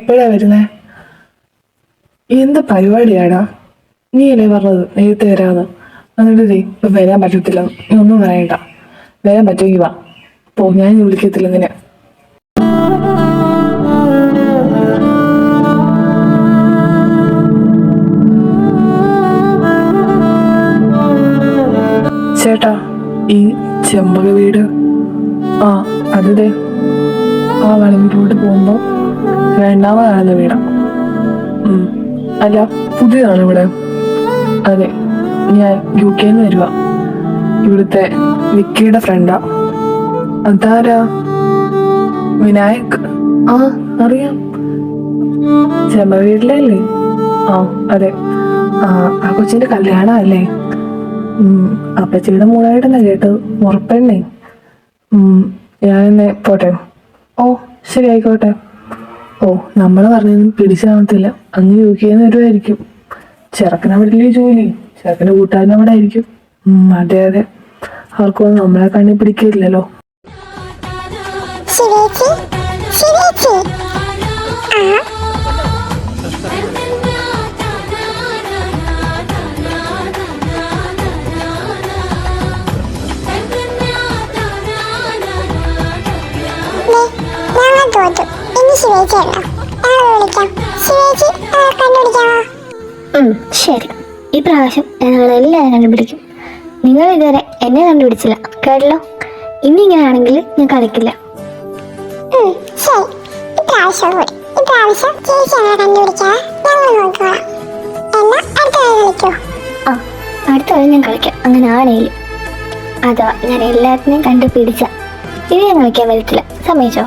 എപ്പോഴാ വരുന്നേ? എന്ത് പരിപാടിയാടാ? നീ അല്ലേ പറഞ്ഞത് നേരത്തെ വരാന്ന്. എന്നിട്ട് ഇപ്പൊ വരാൻ പറ്റത്തില്ല, നീ ഒന്നും പറയണ്ട. വരാൻ പറ്റുമെങ്കിൽ വാ. ഞാൻ വിളിക്കത്തില്ല നിന്നെ. ചേട്ടാ, ഈ ചെമ്പക വീട് അതെ ആ വളവിലോട്ട് പോകുമ്പോ രണ്ടാമത് കാണുന്ന വീടാ. അല്ല, പുതിയതാണ് ഇവിടെ. അതെ, ഞാൻ UK വരുക. ഇവിടുത്തെ വിക്കിയുടെ ഫ്രണ്ടാ. അതാരാ? വിനായക്. അറിയാം. ചെമ്പക വീട്ടിലല്ലേ? അതെ. ആ കൊച്ചിന്റെ കല്യാണം അല്ലേ? അപ്പച്ചിയുടെ മൂളായിട്ടെന്നാ കേട്ടത്. ഉറപ്പന്നെ. ഞാനെന്നെ പോട്ടെ. ശരി, ആയിക്കോട്ടെ. നമ്മൾ പറഞ്ഞൊന്നും പിടിച്ചു കാണത്തില്ല. അങ്ങ് UK വരുമായിരിക്കും. ചെറുക്കനവിടെ ജോലി, ചെറുക്കൻ്റെ കൂട്ടുകാരൻ അവിടെ ആയിരിക്കും. അതെ, അവർക്കൊന്നും നമ്മളെ കണ്ണി പിടിക്കില്ലല്ലോ. ശരി, ഈ പ്രാവശ്യം ഞങ്ങൾ എല്ലാവരും കണ്ടുപിടിക്കും. നിങ്ങൾ ഇതുവരെ എന്നെ കണ്ടുപിടിച്ചില്ല, കേട്ടല്ലോ. ഇനി ഇങ്ങനെയാണെങ്കിൽ ഞാൻ കളിക്കില്ല. അടുത്ത കളി ഞാൻ കളിക്കാം. അങ്ങനെ ആണെങ്കിൽ അഥവാ ഞാൻ എല്ലാത്തിനെയും കണ്ടുപിടിച്ച ഇനി ഞാൻ കളിക്കാൻ വരത്തില്ല. സമ്മതിച്ചോ?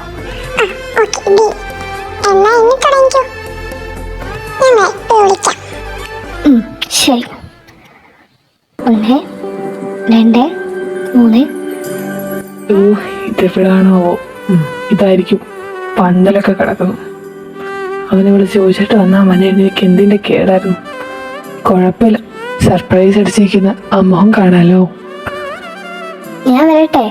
ശരി. 1 2 3. ഇതെവിടാണോ? ഇതായിരിക്കും പന്തലൊക്കെ കിടക്കുന്നു. അവനെ വിളിച്ച് ചോദിച്ചിട്ട് വന്നാൽ മതി. എനിക്ക് എന്തിന്റെ കേടായിരുന്നു. കുഴപ്പമില്ല, സർപ്രൈസ് അടിച്ചിരിക്കുന്ന ആ മുഖം കാണാലോ. ഞാൻ വരട്ടെ?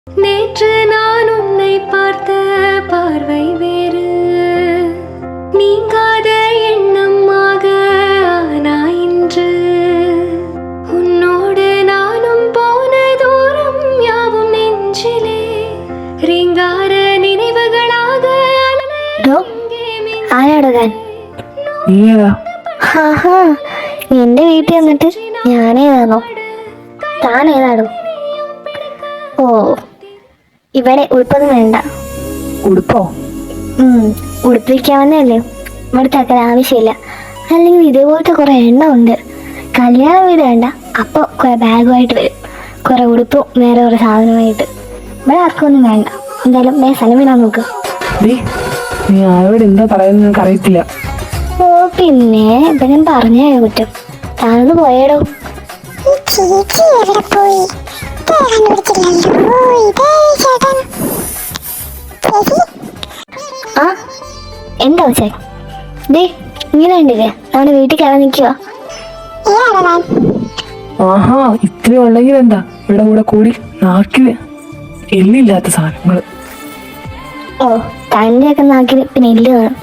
நேற்று நான் உன்னை பார்த்த பார்வை வேறு, நீங்காத எண்ணமாக ஆனா இன்று. உன்னோடு நானும் போன தூரம் யாவும் நெஞ்சிலே ரீங்கார நினைவுகளாக. ആരാടകാൻ? എന്റെ വീട്ടിൽ വന്നിട്ട് ഞാനേതാണോ? താനേതാണോ? ഇവിടെ ഉടുപ്പൊന്നും വേണ്ട. ഉടുപ്പോ? ഉടുപ്പിക്കാവുന്നല്ലേ. ഇവിടുത്തെ അത്ര ആവശ്യമില്ല. അല്ലെങ്കിൽ ഇതേപോലത്തെ കുറെ എണ്ണ ഉണ്ട്. കല്യാണ വീട് വേണ്ട. അപ്പോൾ കുറെ ബാഗുമായിട്ട് വരും, കുറെ ഉടുപ്പും വേറെ കുറെ സാധനമായിട്ട്. ഇവിടെ ആർക്കൊന്നും വേണ്ട. എന്തായാലും സ്ഥലം വിടാൻ നോക്ക്. നീ ആരോട് എന്താ പറയുന്നത് എനിക്ക് അറിയത്തില്ല. പിന്നെ ഇപ്പൊ ഞാൻ പറഞ്ഞേ കുറ്റം. താനൊന്ന് പോയേടോ. എന്താ വെച്ചേ? ഇങ്ങനെ ഉണ്ടില്ലേ? നമ്മുടെ വീട്ടിൽ കയറാൻ നിൽക്കുക. ഇത്ര ഉണ്ടെങ്കിൽ എന്താ ഇവിടെ കൂടെ കൂടി നാക്കില് എല്ലില്ലാത്ത സാധനങ്ങള്. തന്റെയൊക്കെ നാക്കിന് പിന്നെ എല്ല് കാണും.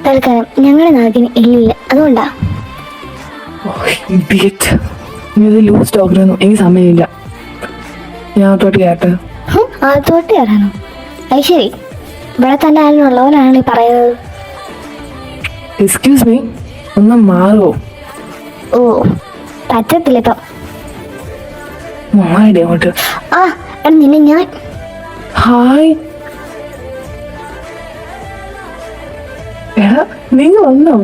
തൽക്കാലം ഞങ്ങളുടെ നാക്കിന് എല്ലില്ല, അതുകൊണ്ടാ. ലൂസ് സ്റ്റോക്കിലൊന്നും എനിക്ക് സമയമില്ല. ഞാൻ അകത്തോട്ട് കയറട്ടെ? അകത്തോട്ട് കയറാനോ? അത് ശരി, ഇവിടെ തന്നെ ആരെന്നുള്ളവരാണ് ഈ പറയുന്നത്. എക്സ്ക്യൂസ് മീ, ഒന്ന് മാറുമോ? പറ്റത്തില്ല ഇപ്പം. അങ്ങോട്ട് നിന്നെ ഞാൻ. ഹായ്, എടാ നീ വന്നോ?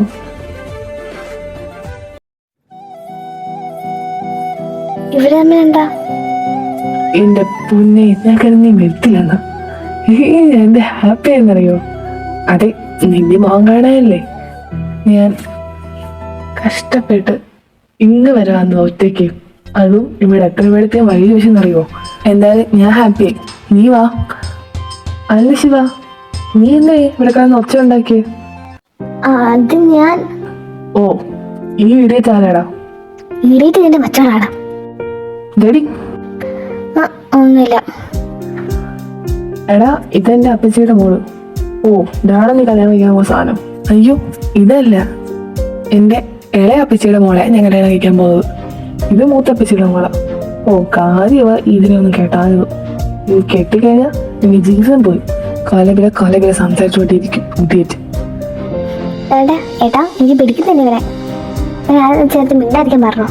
ഇവിടെ തമ്മിൽ എന്താ? എന്റെ പൊന്നെ, ഞാൻ കരുതി നീ വരത്തില്ലെന്ന്. എന്റെ ഹാപ്പി എന്നറിയോ? അതെ, നിന്റെ മുഖം കാണാനല്ലേ ഞാൻ കഷ്ടപ്പെട്ട് ഇങ്ങ് വരാന്ന് ഒറ്റയ്ക്ക്. അതും ഇവിടെ എത്ര പേടത്തെ വഴി ചോദിച്ചെന്നറിയോ? എന്തായാലും ഞാൻ ഹാപ്പിയായി. നീ വാ. അല്ല ശിവ, നീ എന്താ ഇവിടെ കിടന്ന് ഒച്ച ഉണ്ടാക്കിയേ? അത് ഞാൻ. ഈ വീഡിയോ ചാലാടാ? വീഡിയോ നിന്റെ മച്ചാടാ. ഡേഡി ഒന്നുമില്ല. എടാ ഇതെന്റെ അപ്പച്ചിയുടെ മോള്. ഓ ഇതാണ് നീ കല്യാണം കഴിക്കാൻ പോകുന്ന സാധനം. അയ്യോ ഇതല്ല, എന്റെ ഇളയ അപ്പച്ചിയുടെ മോളെ ഞാൻ കല്യാണം കഴിക്കാൻ പോകുന്നത്. ഇത് മൂത്തപ്പച്ചിയുടെ മോളെ. ഓ കാര്യമാ ഇതിനൊന്നും കേട്ടാത്. ഇത് കെട്ടിക്കഴിഞ്ഞാൽ നിന്റെ ജീവിതം പോയി. കലബില സംസാരിച്ചുകൊണ്ടിരിക്കും ഇടിയറ്റ്. ഏട്ടാ എനിക്ക് പിടിക്കുന്നില്ല ഇവരെ. ചേർത്ത് മിണ്ടായിരിക്കാൻ പറഞ്ഞോ.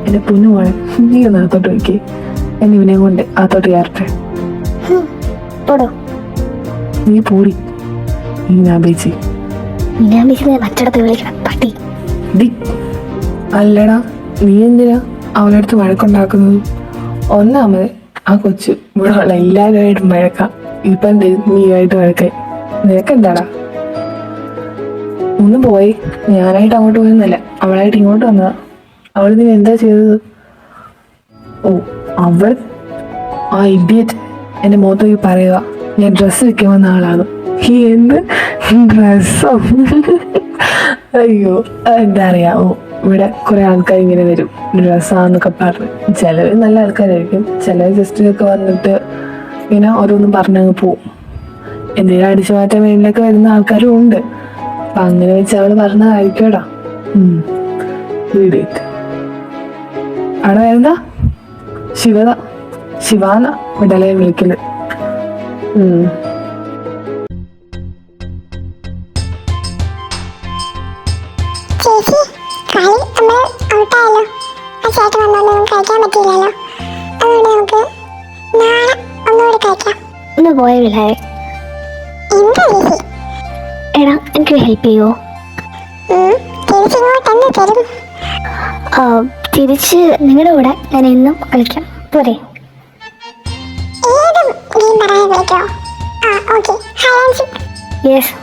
എന്റെ പൊന്നു മോളെ, നീ ഒന്ന് അകത്തോട്ട് വയ്ക്കേ. എന്നെ ഇവനെ കൊണ്ട് അകത്തോട്ട് കയറട്ടെ. പോടോ. നീ പോടി. ഞാൻ ബേച്ചി മറ്റിടത്ത് വിളിക്കണം പട്ടി. അല്ലടാ, നീ എന്തിനാ അവളടുത്ത് വഴക്കുണ്ടാക്കുന്നത്? ഒന്നാമത് ആ കൊച്ചു ഇവിടെ ഉള്ള എല്ലാവരുമായിട്ടും വഴക്കാം. ഇപ്പം നീയായിട്ട് വഴക്കായി. നിനക്കെന്താടാ? ഒന്ന് പോയി. ഞാനായിട്ട് അങ്ങോട്ട് പോയെന്നല്ല, അവളായിട്ട് ഇങ്ങോട്ട് വന്നതാ. അവൾ നീ എന്താ ചെയ്തത്? ഓ അവൾ ആ ഇഡിയറ്റ് എന്റെ മുഖത്ത് പറയുക ഞാൻ ഡ്രസ്സ് വെക്കാൻ വന്ന ആളാണ്. എന്ത് ഡ്രസ്സോ? അയ്യോ എന്താ അറിയാമോ, ഇവിടെ കുറെ ആൾക്കാർ ഇങ്ങനെ വരും ഡ്രസ്സാന്നൊക്കെ പറഞ്ഞ്. ചിലവർ നല്ല ആൾക്കാരായിരിക്കും, ചിലർ ജസ്റ്റ് ഒക്കെ വന്നിട്ട് ഇങ്ങനെ ഓരോന്നും പറഞ്ഞങ്ങ് പോവും. എന്തെങ്കിലും അടിച്ചു മാറ്റാൻ വേണ്ടിയൊക്കെ വരുന്ന ആൾക്കാരും ഉണ്ട്. അപ്പൊ അങ്ങനെ വെച്ച് അവള് പറഞ്ഞതായിരിക്കടാ. അവിടെ വരുന്ന ശിവാന വിടലയെ വിളിക്കല്. ചേച്ചി കളി നമ്മൾ ഔട്ടായല്ലോ. ആ ചേട്ടൻ വന്നൊന്നും കഴിക്കാൻ പറ്റിയില്ലല്ലോ. അതുകൊണ്ട് നമുക്ക് നാളെ ഒന്നുകൂടി കഴിക്കാം. ഒന്ന് പോയ വിളയെ. എന്താ ചേച്ചി? എടാ എനിക്ക് ഹെൽപ്പ് ചെയ്യുമോ? തിരിച്ചിങ്ങോട്ട് എന്ത് തരും? തിരിച്ച് നിങ്ങളുടെ കൂടെ ഞാൻ എന്നും കളിക്കാം പോരെ? ഏത് ഗെയിം പറയാൻ വിളിക്കോ? ഓക്കെ, യെസ്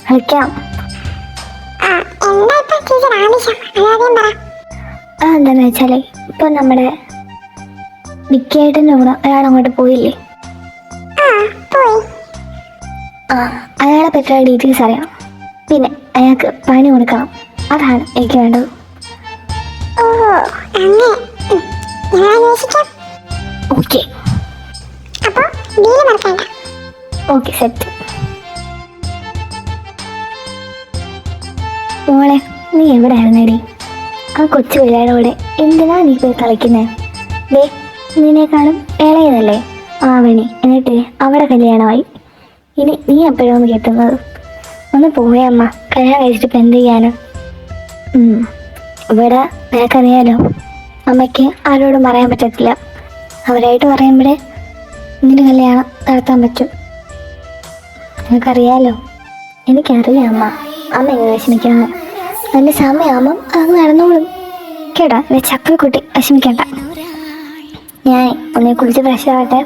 കളിക്കാം. എന്താ ഇപ്പൊ ടീച്ചർ ആവശ്യം? അതാദ്യം പറ. അതെന്താന്ന് വെച്ചാലേ, ഇപ്പൊ നമ്മുടെ വിക്കിയേട്ടൻ്റെ കൂടെ ഒരാളങ്ങോട്ട് പോയില്ലേ? പോയി. അയാളെ പറ്റിയ ഡീറ്റെയിൽസ് അറിയാം. പിന്നെ അയാൾക്ക് പണി കൊടുക്കണം. അതാണ് എനിക്ക് വേണ്ടത്. ഓഹോ അങ്ങനെ. ഞാൻ അന്വേഷിക്കാം. ഓക്കെ അപ്പൊ ഡീല് മറക്കണ്ട. Okay set. മോളെ നീ എവിടെ ആയിരുന്നേടി? ആ കൊച്ചു പിള്ളേരുടെ കൂടെ എന്തിനാ നീ പോയി കളിക്കുന്നത്? ദേ നിന്നെക്കാളും ഇളയതല്ലേ ആവണി. എന്നിട്ട് അവിടെ കല്യാണമായി. ഇനി നീ എപ്പോഴാണ് കെട്ടുന്നത്? ഒന്ന് പോയേ അമ്മ. കല്യാണം കഴിച്ചിട്ട് ഇപ്പം എന്ത് ചെയ്യാനും? ഇവിടെ നിനക്കറിയാലോ, അമ്മയ്ക്ക് ആരോടും പറയാൻ പറ്റത്തില്ല. അവരായിട്ട് പറയുമ്പോഴേ നിന്റെ കല്യാണം നടത്താൻ പറ്റും. നിനക്കറിയാലോ. എനിക്കറിയാം അമ്മ. അമ്മ എങ്ങനെ വിഷമിക്കാണ്. നല്ല സമയമാകുമ്പം അത് നടന്നോളും കേട്ടാ. ചക്കക്കുട്ടി വിഷമിക്കണ്ട. ഞാൻ ഒന്നെ കുളിച്ച് ഫ്രഷ് ആവട്ടെ.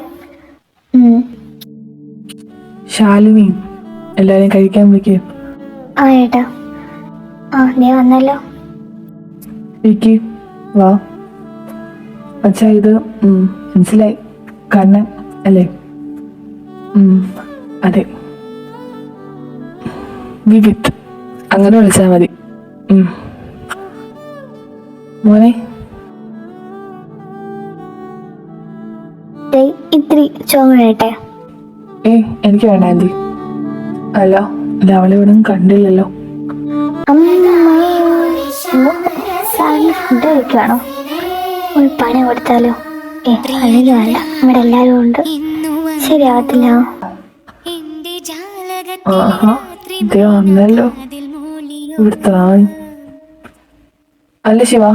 ശാലിനി എല്ലാരും കഴിക്കാൻ വിളിക്കുക. ആ ഏട്ടാ. നീ വന്നല്ലോ. വിക്കി വാ. അച്ഛാ ഇത് മനസ്സിലായി, കണ്ണൻ അല്ലേ? അതെ, വിവിത്ത് അങ്ങനെ വിളിച്ചാൽ മതി. മോനെ ഇത്തിരി ചോങ്ങട്ടെ. എനിക്ക് വേണ്ട ആൻറ്റി. അല്ല അവളെ ഇവിടെ കണ്ടില്ലല്ലോ. ഫുഡ് കഴിക്കുകയാണോ? ഒരു പണി കൊടുത്താലോ? അല്ലെങ്കിൽ വേണ്ട, ഇവിടെ എല്ലാവരും ഉണ്ട്. ശരിയാവത്തില്ല. ഇതേ വന്നല്ലോ ഇവിടുത്തെ. അല്ല ശിവ,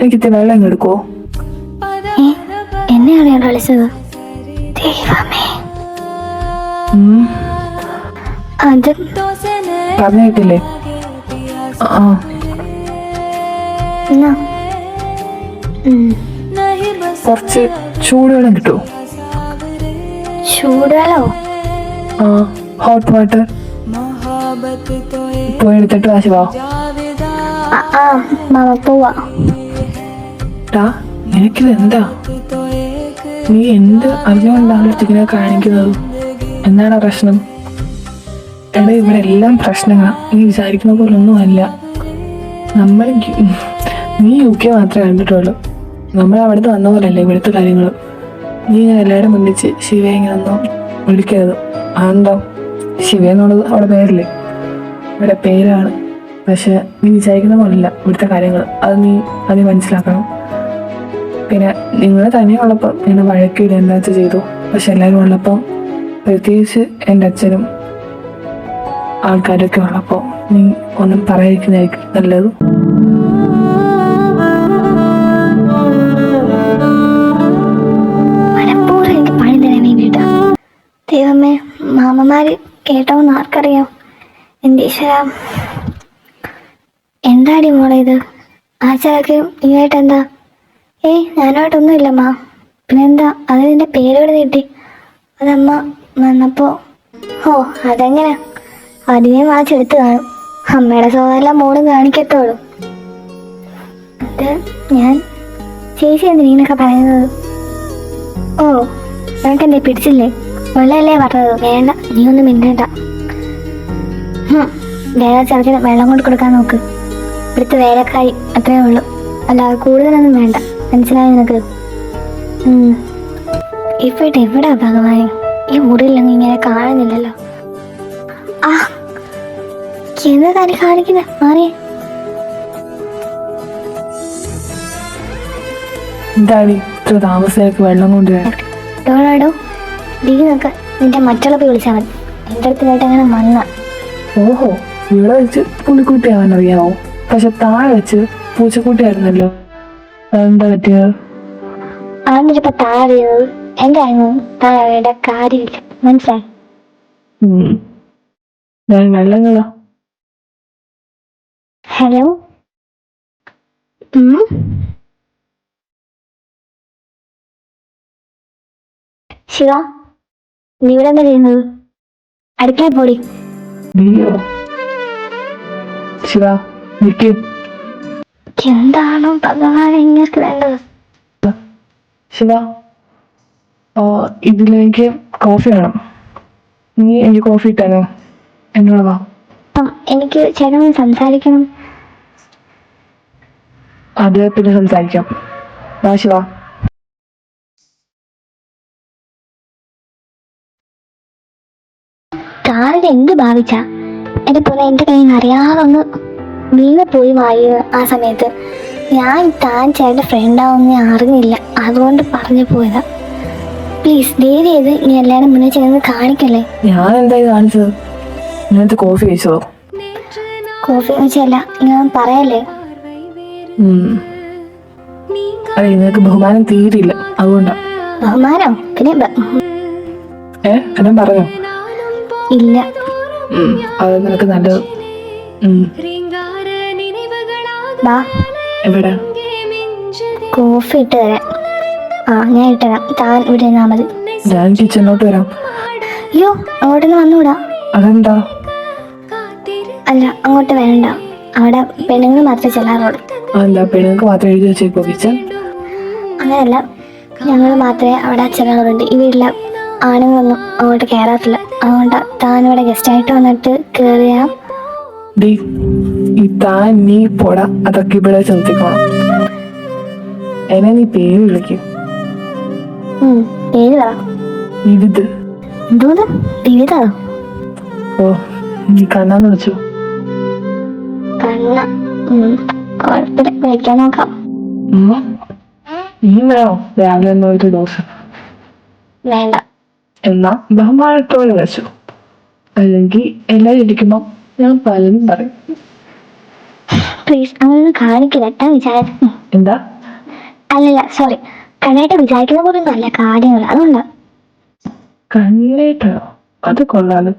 എനിക്കിത്തെ വെള്ളം ഇങ്ങെടുക്കോ? എന്നെയാണ് ഞാൻ കളിച്ചത്. ദൈവമേ, അത് പറഞ്ഞിട്ടില്ലേ? കുറച്ച് ചൂടുവെള്ളം കിട്ടുമോ? ചൂടുവെള്ളോ? ഹോട്ട് വാട്ടർ പോയി എടുത്തിട്ട് വാ ശിവ. മാമ പോവാ. നിനക്കിത് എന്താ? നീ എന്ത് അറിഞ്ഞുകൊണ്ടാണ് ഇങ്ങനെ കാണിക്കുന്നത്? എന്താണ് പ്രശ്നം? എടാ ഇവിടെ എല്ലാം പ്രശ്നങ്ങളാ. നീ വിചാരിക്കുന്ന പോലെ ഒന്നും അല്ല. നമ്മൾ നീ UK മാത്രമേ കണ്ടിട്ടുള്ളൂ. നമ്മൾ അവിടുന്ന് വന്ന പോലല്ലേ ഇവിടുത്തെ കാര്യങ്ങൾ. നീ ഇങ്ങനെ എല്ലാവരും മുന്നിച്ച് ശിവ ഇങ്ങനെ ഒന്നും വിളിക്കരുത്. അതെന്താ, ശിവ എന്നുള്ളത് അവിടെ പേരില്ലേ, അവിടെ പേരാണ്. പക്ഷെ നീ വിചാരിക്കുന്ന പോലല്ല ഇവിടുത്തെ കാര്യങ്ങൾ. അത് നീ മനസ്സിലാക്കണം. പിന്നെ നിങ്ങൾ തന്നെയുള്ളപ്പം ഇങ്ങനെ വഴക്കില്ല എന്താ വെച്ചാൽ ചെയ്തു. പക്ഷെ എല്ലാവരും ഉള്ളപ്പം, പ്രത്യേകിച്ച് എൻ്റെ അച്ഛനും ആൾക്കാരൊക്കെ ഉള്ളപ്പോൾ നീ ഒന്നും പറയാതിരിക്കുന്നതായിരിക്കും നല്ലത്. മനപ്പൂർവ്വം എനിക്ക് പണി തരാൻ വേണ്ടിയിട്ടാ. ദൈവമേ, മാമന്മാര് കേട്ടോന്ന് ആർക്കറിയാം. എൻ്റെ ഈശ്വര, എന്താടി മോളെ ഇത്? ആച്ചാരൊക്കെ നീയായിട്ട് എന്താ? ഞാനായിട്ടൊന്നും ഇല്ലമ്മ. പിന്നെന്താ അത് നിന്റെ പേരോട് നീട്ടി? അതമ്മ വന്നപ്പോ. അതെങ്ങനെ? അതിനെ വാച്ചെടുത്ത് കാണും. അമ്മയുടെ സ്വഭാവമെല്ലാം മോളും കാണിക്കത്തോളൂ. അത് ഞാൻ ചേച്ചി എന്തിനൊക്കെ പറയുന്നത്? നിനക്കെന്തേ പിടിച്ചില്ലേ? വെള്ളമല്ലേ പറഞ്ഞത്? വേണ്ട, നീ ഒന്നും മിണ്ടണ്ട. വേറെ ചെറുക്കിന് വെള്ളം കൊണ്ട് കൊടുക്കാൻ നോക്ക്. ഇവിടുത്തെ വേലക്കാരി അത്രേ ഉള്ളൂ, അല്ലാതെ കൂടുതലൊന്നും വേണ്ട. മനസ്സിലായി നിനക്ക്? ഇവിടെ എവിടാ ഭഗവാനെ? ഈ മുറിയിലങ്ങ് ഇങ്ങനെ കാണുന്നില്ലല്ലോ. എന്താ തന്നെ കാണിക്കുന്ന? മാറിയേ. എന്താടി ഇത്ര താമസിലേക്ക് വെള്ളം കൊണ്ടുവരാൻ? ഡോളാടോ ഡീ നോക്ക. നിന്റെ മറ്റുള്ളവർ വിളിച്ചാൽ മതി. എൻ്റെ അടുത്ത് കേട്ട് അങ്ങനെ വന്ന. ഓഹോ, ഇവിടെ വെച്ച് പുലിക്കുട്ടിയാവാൻ അറിയാമോ? പക്ഷെ താഴെ വെച്ച് പൂച്ചക്കുട്ടിയായിരുന്നല്ലോ. അതെന്താ പറ്റിയത്? ആന്നിട്ടിപ്പോ താഴെയത് എൻ്റെ ആയിരുന്നു. താഴെയുടെ കാര്യമില്ല, മനസ്സിലായി? ഞാൻ വെള്ളങ്ങളാ. ഹലോ. ശിവ, നീ ഇവിടെ എന്താ ചെയ്യുന്നത്? അടുക്കളയിൽ പോടി. ശിവ, എന്താണോ ഭഗവാൻ ഇങ്ങനെ വേണ്ടത്? ശിവ, ഇതിലേക്ക് കോഫി വേണം. നീ എനിക്ക് കോഫി ഇട്ടാനോ? എന്നോടാ. എനിക്ക് ചേട്ടനോട് സംസാരിക്കണം. അത് പിന്നെ സംസാരിക്കാം. വാ ശിവ. താഴെ എന്ത് ഭാവിച്ച എന്റെ പോലെ എന്റെ കയ്യിൽ നിന്ന് അറിയാതൊന്ന് വീണ് പോയി വായു. ആ സമയത്ത് താൻ ചേട്ടൻ്റെ ഫ്രണ്ടാവുന്ന അറിഞ്ഞില്ല, അതുകൊണ്ട് പറഞ്ഞു പോയതാ. പ്ലീസ് ദയവ് ചെയ്ത് നീ എല്ലാവരും മുന്നേ ചെയ്യുന്നത് കാണിക്കല്ലേ. ഞാൻ എന്തായി കാണിച്ചത്? ഇങ്ങനത്തെ കോഫി കഴിച്ചോ? കോഫി കഴിച്ചല്ല, ഞാൻ പറയല്ലേ. അതെ, നിനക്ക് ബഹുമാനം തീരില്ല, അതുകൊണ്ടാ. ബഹുമാനോ? പിന്നെ എല്ലാം പറഞ്ഞോ? ഇല്ല. അത് നിനക്ക് നല്ലത്. വാ. എവിടെ? കോഫി ഇട്ട് തരാം. ഞാൻ ഇട്ടുതരാം, താൻ ഇവിടെ നിന്നാ മതി. ഞാൻ കിച്ചണിലോട്ട് വരാം. അയ്യോ, അങ്ങോട്ടൊന്ന് വന്നുകൂടാ. അതെന്താ? അല്ല, അങ്ങോട്ട് വേണ്ട. അവിടെ പെണ്ണുങ്ങൾ മാത്രമേ ചെല്ലാറുള്ളൂ. അതെന്താ, പെണ്ണുങ്ങൾക്ക് മാത്രം എഴുതി വെച്ചേക്കോ കിച്ചൺ? അങ്ങനെയല്ല, ഞങ്ങൾ മാത്രമേ അവിടെ ചെല്ലാറുണ്ട്. ഈ വീട്ടിലെ ആണുങ്ങളൊന്നും അങ്ങോട്ട് കയറാറില്ല. അതുകൊണ്ട് താനിവിടെ ഗസ്റ്റായിട്ട് വന്നിട്ട് കയറിയാ. നീ പോടാ, അതൊക്കെ ഇവിടെ ശ്രദ്ധിക്കണം. എന്നെ നീ പേര് വിളിക്കും. പേര് പറ. വിവിധ്. എന്തോന്ന് വിവിധോ? നീ കണ്ണാന്ന് വിളിച്ചു. കണ്ണ? കുഴപ്പമില്ല, വിളിക്കാൻ നോക്കാം. നീ വേണോ രാവിലെ ഒരു ദോശ? വേണ്ട. എന്നാ ബഹുമാനത്തോടെ വിളിച്ചു. അല്ലെങ്കിൽ എല്ലാവരും ഇരിക്കുമ്പോ ഞാൻ പലതും പറയും. പ്ലീസ് അങ്ങനെ കാണിക്കില്ല. എന്താ? അല്ലല്ല, സോറി. കണ്ണായിട്ട് വിചാരിക്കുന്ന പോലെ ഒന്നും അല്ല കാര്യങ്ങൾ, അതുകൊണ്ടാ. കണ്ണേട്ടോ? അത് കൊള്ളാലോ.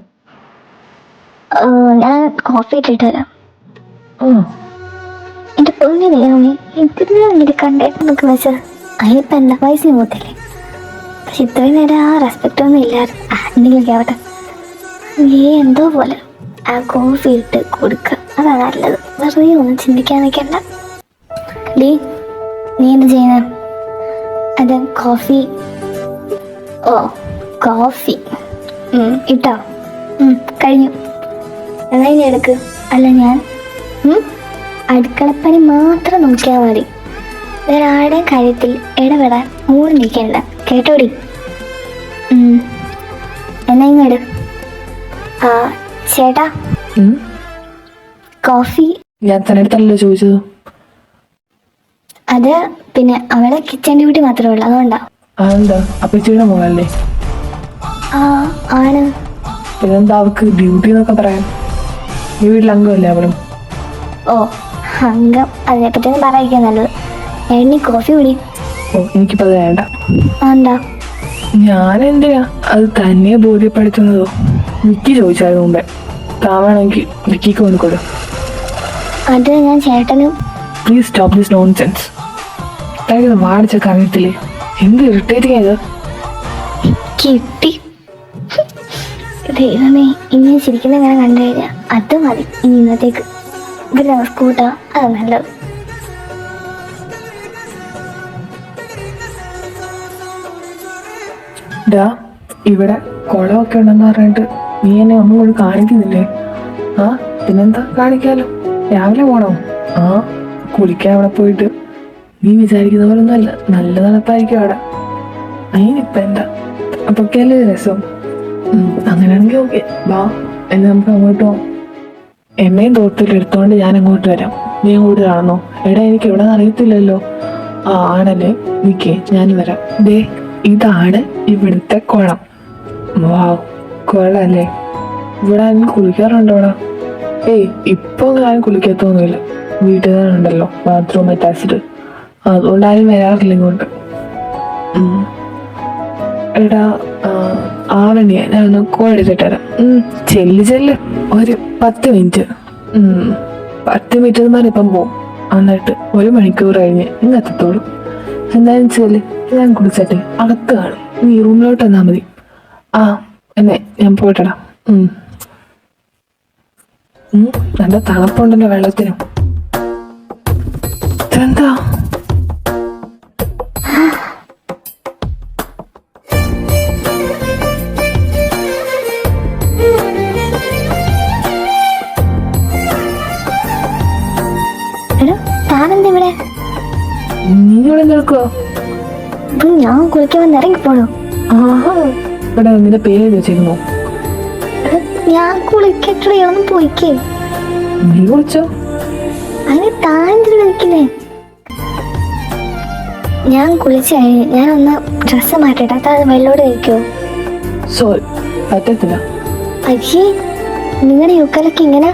ഞാൻ കോഫി ഇട്ടിട്ട് വരാം. എന്റെ പൊന്നു ദൈവമേ, എന്തിനാണ് കണ്ടേട്ടൊക്കെ വെച്ചത്? അതിനിപ്പോ എന്താ, വയസ്സിന് പോത്തില്ലേ? പക്ഷെ ഇത്രയും നേരം ആ റെസ്പെക്റ്റ് ഒന്നും ഇല്ലായിരുന്നു. എന്തെങ്കിലും കേവട്ടെ. എന്തോ പോലെ ആ കോഫി ഇട്ട് കൊടുക്കുക, അതാ നല്ലത്. വെറുതെ ഒന്നും ചിന്തിക്കാൻ നിൽക്കണ്ട. നീ എന്ത് ചെയ്യുന്ന? അത് കോഫി. കോഫി ഇട്ടോ? കഴിഞ്ഞു. എന്നാ ഇനി എടുക്ക്. അല്ല ഞാൻ അടുക്കളപ്പണി മാത്രം നോക്കിയാൽ മതി. വേറെ ആരുടെയും കാര്യത്തിൽ ഇടപെടാൻ മൂടി നിൽക്കണ്ട, കേട്ടോടി? എന്നാ ഇങ്ങോട്ട്. ചേട്ടാ, ഉം? കോഫി. ഞാൻ തന്നെ അടുത്തല്ലോ ചോദിച്ചത്. അത് പിന്നെ അവളെ കിച്ചൺ ഡ്യൂട്ടി മാത്രമേ ഉള്ളൂ, അതുകൊണ്ടാ. അതെന്താ അപ്പച്ചിയുടെ മോളല്ലേ? ആ ആണ്. പിന്നെന്താ അവക്ക് ഡ്യൂട്ടി എന്നൊക്കെ പറയാൻ? ഈ വീട്ടിൽ അംഗമല്ലേ അവളും? ഓ അംഗം, അതിനെപ്പറ്റിയൊന്നും പറയാൻ നല്ലത്. എണ്ണി കോഫി കുടി. ഓ എനിക്കിപ്പോൾ അത് വേണ്ട. എന്താ? ഞാൻ എന്തിനാ അത് തന്നെ ബോധ്യപ്പെടുത്തുന്നതോ? വിക്കി ചോദിച്ചായിരുന്നു മുമ്പേ. താവാണെങ്കിൽ വിക്കിക്ക് കൊണ്ടുകൊടു. അത് ഞാൻ ചേട്ടനും. Please stop this nonsense. തനിക്ക് വാടിച്ചൊക്കെ അറിയത്തില്ലേ? എന്ത് ഇറിറ്റേറ്റിംഗ് ഇത്. കിട്ടി. ദൈവമേ, ഇങ്ങനെ ചിരിക്കുന്ന ഇങ്ങനെ കണ്ടു കഴിഞ്ഞാൽ അത് മതി ഇനി ഇന്നത്തേക്ക്. പിന്നെ സ്കൂട്ടാ, അത് നല്ലത്. ഡാ, ഇവിടെ കുളമൊക്കെ ഉണ്ടെന്ന് പറഞ്ഞിട്ട് നീ എന്നെ ഒന്നും കൂടി കാണിക്കുന്നില്ലേ? ആ പിന്നെന്താ, കാണിക്കാലോ. രാവിലെ പോണോ? ആ കുളിക്കാൻ അവിടെ പോയിട്ട് നീ വിചാരിക്കുന്ന പോലെ ഒന്നുമല്ല, നല്ല തണുപ്പായിരിക്കും അവിടെ. അതിനിപ്പം എന്താ, അപ്പൊക്കെയല്ലേ രസം. അങ്ങനെയാണെങ്കിൽ ഓക്കെ, വാ എന്ന് നമുക്ക് അങ്ങോട്ട് പോവാം. എന്നെയും തോട്ടിലെടുത്തോണ്ട് ഞാൻ അങ്ങോട്ട് വരാം. നീ അങ്ങോട്ട് കാണുന്നോ? എടാ എനിക്ക് ഇവിടെ നിന്ന് അറിയത്തില്ലല്ലോ. ആ ആണല്ലേ, നിക്കേ ഞാൻ വരാം. ദേ ഇതാണ് ഇവിടുത്തെ കുളം. വാവ്, കുളമല്ലേ? ഇവിടെ ആരും കുളിക്കാറുണ്ടോ? ഇവിടെ ഏയ് ഇപ്പൊ ഞാൻ കുളിക്കത്തൊന്നുമില്ല. വീട്ടിൽ തന്നെ ഉണ്ടല്ലോ ബാത്റൂം അറ്റാച്ച്ഡ്, അതുകൊണ്ട് ആരും വരാറില്ല ഇങ്ങോട്ട്. എടാ ആവണിയ, ഞാനൊന്ന് കോൾ എടുത്തിട്ട് തരാം. ചെല്ല് ഒരു 10 മിനിറ്റ്. 10 മിനിറ്റ് മാറി ഇപ്പം പോവും. എന്നിട്ട് 1 മണിക്കൂർ കഴിഞ്ഞ് ഇന്ന് എത്തത്തോളൂ. എന്തായാലും ചെല്ല്, ഞാൻ കുളിച്ചട്ടെ, അകത്ത് കാണും. നീ റൂമിലോട്ട് വന്നാൽ മതി. ആ എന്നെ ഞാൻ പോയിട്ടടാ. നല്ല തണുപ്പുണ്ടല്ലോ വെള്ളത്തിനും. ഇതെന്താ? താനെന്തിവിടെ? നീ ഇവിടെ നിൽക്കുവോ? ഞാൻ കുളിക്കാൻ വന്ന് ഇറങ്ങിപ്പോണോ? ആഹാ, ഇവിടെ നിന്റെ പേര് വെച്ചിരുന്നോ? ഞാൻ കുളിക്കട്ടെ, ഒന്ന് പോയിക്കേ. നീ കുളിച്ചോ? അതിന് താനെന്തിനു വിളിക്കുന്നേ? ഞാൻ കുളിച്ചു കഴിഞ്ഞ് ഞാനൊന്ന് ഡ്രസ്സ് മാറ്റട്ടെ, അത് വെള്ളോട് കഴിക്കോ? സോറി, പറ്റത്തില്ല. അയ്യേ, നിങ്ങളുടെ യുക്കലൊക്കെ ഇങ്ങനെ?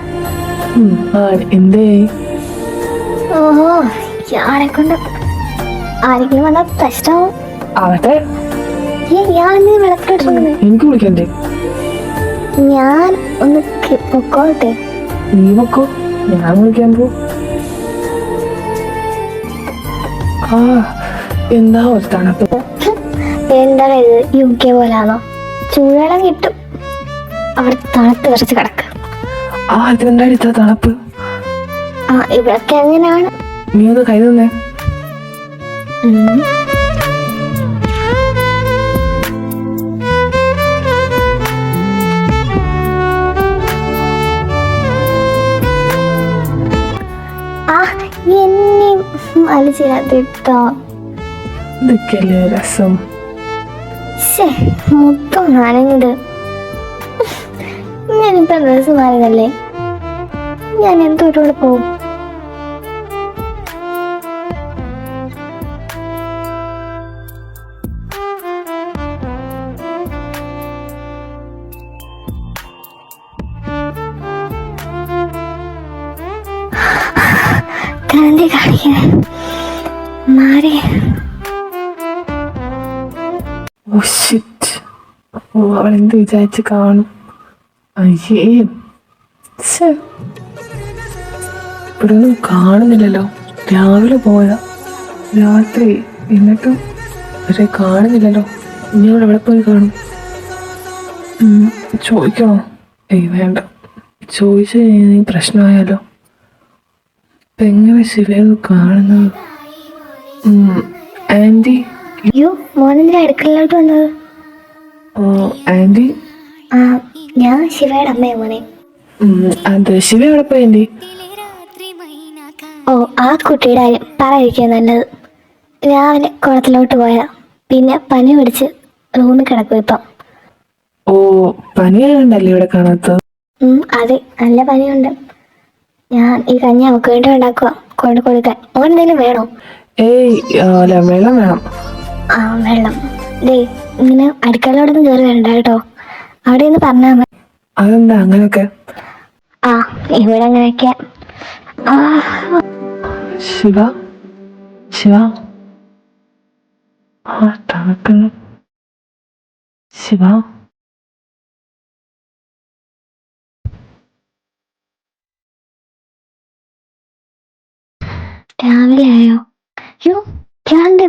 എന്തേ? ഓഹോ, ഇയാളെ കൊണ്ട് ആരെങ്കിലും വന്നാൽ പ്രശ്നമാവും. ആവട്ടെ, ഇയാളെന്തിനു വെള്ളത്തിലിട്ടിരിക്കുന്നത്? എനിക്ക് കുളിക്കണ്ടേ? ഞാൻ ഒന്ന് പൊക്കോട്ടെ. നീ പൊക്കോ, ഞാൻ കുളിക്കാൻ പോ. ആ എന്താ ഒരു തണുപ്പ്. എന്താ ഇത്, UK പോലാണോ? ചൂടുവെള്ളം കിട്ടും, അവിടെ തണുത്ത് കുറച്ച് കിടക്ക്. ആ ഇതെന്താ ഇത്ര തണുപ്പ്? ആ ഇവിടൊക്കെ അങ്ങനെയാണ്. നീ ഒന്ന് കൈ തന്നേ. എന്നെ വലിച്ചിട്ടോ. ഇതൊക്കെയല്ലേ രസം. മൊത്തം നനഞ്ഞത്. ഞാനിപ്പോ ഡ്രസ് മാറിയതല്ലേ, ഞാൻ എന്തോട്ടോടെ പോവും. കരണ്ടി കാണിക്കണേ മാറി. ഓ ഷിറ്റ്, ഓ അവൾ എന്ത് വിചാരിച്ച് കാണും. അയ്യേ, ഇവിടെ ഒന്നും കാണുന്നില്ലല്ലോ. രാവിലെ പോയതാ, രാത്രി, എന്നിട്ടും ഇവരെ കാണുന്നില്ലല്ലോ. ഇനി അവൾ എവിടെ പോയി കാണും? ചോദിക്കണോ? ഏയ് വേണ്ട, ചോദിച്ചു കഴിഞ്ഞാൽ പ്രശ്നമായാലോ. ഇപ്പൊ എങ്ങനെ ശിവയൊന്ന് കാണുന്നത്? ആൻറ്റി. അയ്യോ, മോനെന്തിനാ അടുക്കളയിലോട്ട് വന്നത്? ആൻറ്റി, ഞാൻ ശിവയുടെ അമ്മയാ മോനെ. അത് ശിവ എവിടെ പോയി ആൻറ്റി? ഓ, ആ കുട്ടിയുടെ കാര്യം പറയാതിരിക്കുക നല്ലത്. രാവിലെ കുളത്തിലോട്ട് പോയാ പിന്നെ പനി പിടിച്ച് റൂമിൽ കിടക്കും ഇപ്പം. ഓ, പനിയായോണ്ടല്ലേ ഇവിടെ കാണാത്തത്? അതെ, നല്ല പനിയുണ്ട്. ഞാൻ ഈ കഞ്ഞി അവൾക്ക് വേണ്ടി ഉണ്ടാക്കുക, കൊണ്ട് കൊടുക്കാൻ. ഓൻ എന്തെങ്കിലും വേണോ? ഏയ് അല്ല, വെള്ളം വേണം. ആ, വെള്ളം. ദേ, ഇങ്ങനെ അടുക്കളയോടെ നിന്ന് കയറി വരണ്ട കേട്ടോ, അവിടെ നിന്ന് പറഞ്ഞാൽ മതി. അതെന്താ അങ്ങനെയൊക്കെ? ആ, ഇവിടെ അങ്ങനെയൊക്കെ. ആ, ശിവ, ശിവ, ആ തണുക്കുന്നു. ശിവ, രാവിലെ ആയോ? യോ, ഭ്രാന്ത്.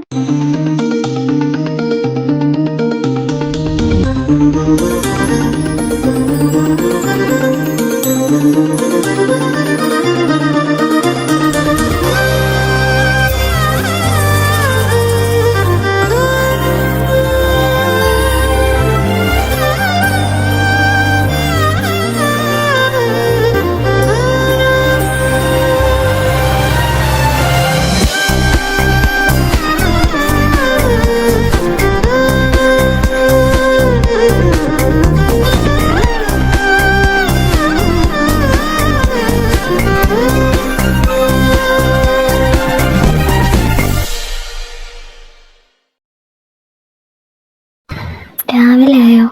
രാവിലെ ആയോ?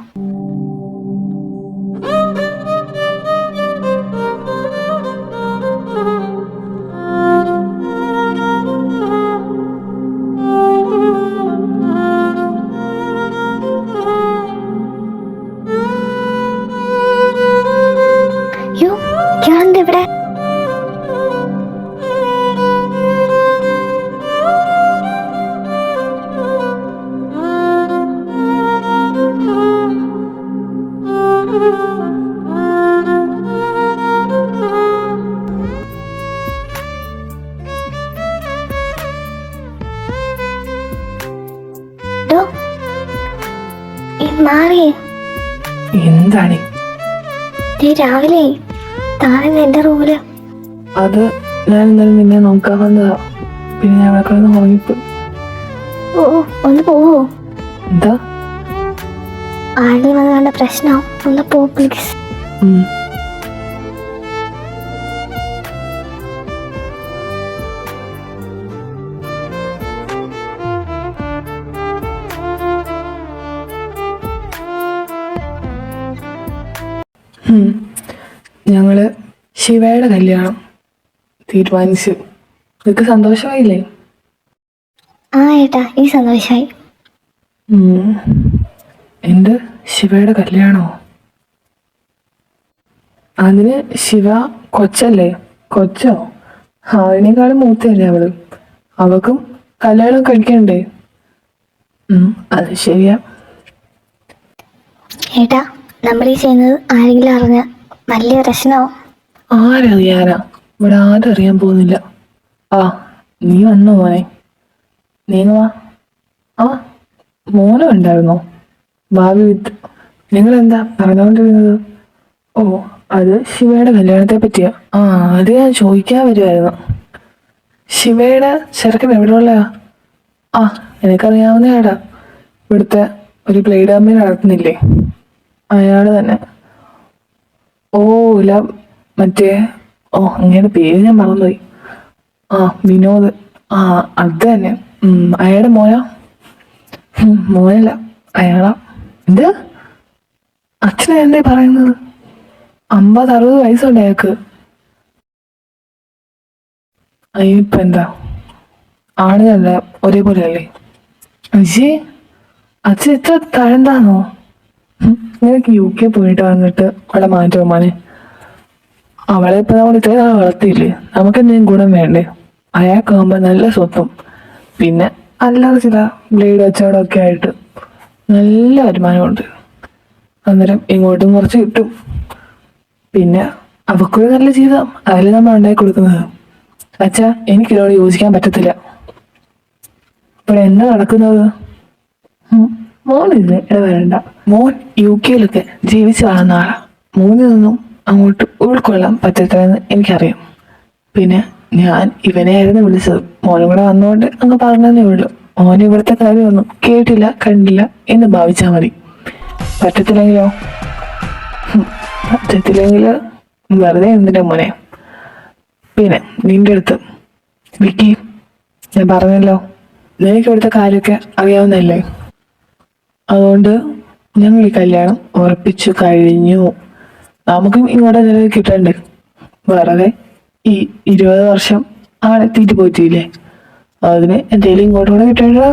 യോ, ഭ്രാന്ത് ഇവിടെ. ഡോ, മാറിയേ. എന്താണ്? രാവിലെ താഴെ എന്റെ റൂമില്. അത് ഞാൻ ഇന്നലെ നിന്നെ നോക്കാൻ വന്നതാ, പിന്നെ ഞാൻ അവിടെ കിടന്ന് ഉറങ്ങിപ്പോയി. ഓ, ഒന്ന് പോവോ? എന്താ? ആരെങ്കിലും വന്ന് കണ്ട പ്രശ്നം. ഒന്ന് പോ പ്ലീസ്. ഉം. ഞങ്ങള് ശിവയുടെ കല്യാണം തീരുമാനിച്ചു. നിനക്ക് സന്തോഷമായില്ലേ? ആ ഏട്ടാ, ഈ സന്തോഷായി. എന്ത് ശിവയുടെ കല്യാണോ? അതിന് ശിവ കൊച്ചല്ലേ? കൊച്ചോ? അവനേക്കാളും മൂത്തയല്ലേ അവള്? അവക്കും കല്യാണം കഴിക്കണ്ടേ? അത് ശരിയാ. ഏട്ടാ, നമ്മൾ ഈ ചെയ്യുന്നത് ആരെങ്കിലും അറിഞ്ഞ വലിയ പ്രശ്നമാവും. ആരറിയാനാ? ഇവിടെ ആരും അറിയാൻ പോകുന്നില്ല. ആ, നീ വന്നോ മോനെ? നീങ്ങ വാ. ആ, മോനും ഉണ്ടായിരുന്നോ? ഭാവി വിത്ത്. നിങ്ങളെന്താ പറഞ്ഞുകൊണ്ടിരുന്നത്? ഓ, അത് ശിവയുടെ കല്യാണത്തെ പറ്റിയാ. ആ, അത് ഞാൻ ചോദിക്കാൻ വരുമായിരുന്നു. ശിവയുടെ ചെറുക്കൻ എവിടെയുള്ളയാ? ആ, എനിക്കറിയാവുന്നയാടാ. ഇവിടുത്തെ ഒരു പ്ലേഡ് കമ്പനി നടത്തുന്നില്ലേ, അയാള് തന്നെ. ഓ, ഇല്ല, മറ്റേ, ഓ അങ്ങയുടെ പേര് ഞാൻ മറന്നുപോയി. ആ, വിനോദ്. ആ, അത് തന്നെ. അയാളുടെ മോനാ? മോനല്ല, അയാളാ. എന്ത്? അച്ഛനെ എന്തേ പറയുന്നത്? 50-60 വയസ്സുണ്ട് അയാൾക്ക്. ഇപ്പൊ എന്താ, ആളുകളല്ല ഒരേപോലെ അല്ലേ? അജി, അച്ഛൻ ഇത്ര തഴന്താന്നോ? നിനക്ക് UK പോയിട്ട് വന്നിട്ട് അവളെ മാറ്റോ മോനെ? അവളെ ഇപ്പൊ നമ്മൾ ഇത്രയും നാൾ വളർത്തിയില്ലേ, നമുക്ക് എന്തെങ്കിലും ഗുണം വേണ്ടേ? അയാൾക്കാകുമ്പോ നല്ല സ്വത്തും പിന്നെ അല്ലാതെ ചില ബ്ലേഡ് കച്ചവടമൊക്കെ ആയിട്ട് നല്ല വരുമാനമുണ്ട്. അന്നേരം ഇങ്ങോട്ടും കുറച്ച് കിട്ടും. പിന്നെ അവക്കൊരു നല്ല ജീവിതം അതിൽ നമ്മൾ ഉണ്ടാക്കി കൊടുക്കുന്നത്. അച്ഛാ, എനിക്കിതിനോട് യോജിക്കാൻ പറ്റത്തില്ല. ഇവിടെ എന്താ നടക്കുന്നത്? മോനില്ലേ ഇടവരണ്ട. മോൻ UK ജീവിച്ച് വളർന്ന ആളാ. മോനിൽ നിന്നും അങ്ങോട്ട് ഉൾക്കൊള്ളാൻ പറ്റത്തില്ലെന്ന് എനിക്കറിയാം. പിന്നെ ഞാൻ ഇവനെയായിരുന്നു വിളിച്ചത്. മോനും കൂടെ വന്നുകൊണ്ട് അങ്ങ് പറഞ്ഞതേ ഉള്ളൂ. മോൻ ഇവിടുത്തെ കാര്യമൊന്നും കേട്ടില്ല കണ്ടില്ല എന്ന് ഭാവിച്ചാൽ മതി. പറ്റത്തില്ലെങ്കിലോ? പറ്റത്തില്ലെങ്കിൽ വെറുതെ എന്തിനാ മോനെ. പിന്നെ നിന്റെ അടുത്ത് വിക്കി, ഞാൻ പറഞ്ഞല്ലോ നിനക്ക് ഇവിടുത്തെ കാര്യമൊക്കെ അറിയാവുന്നല്ലേ. അതുകൊണ്ട് ഞങ്ങൾ ഈ കല്യാണം ഉറപ്പിച്ചു കഴിഞ്ഞു. നമുക്കും ഇങ്ങോട്ട് എന്തെങ്കിലും കിട്ടണ്ടേ. വെറുതെ ഈ 20 വർഷം ആളെത്തിയിട്ട് പോയിട്ടില്ലേ, അതിന് എന്തെങ്കിലും ഇങ്ങോട്ടും കൂടെ കിട്ടേണ്ടതാ.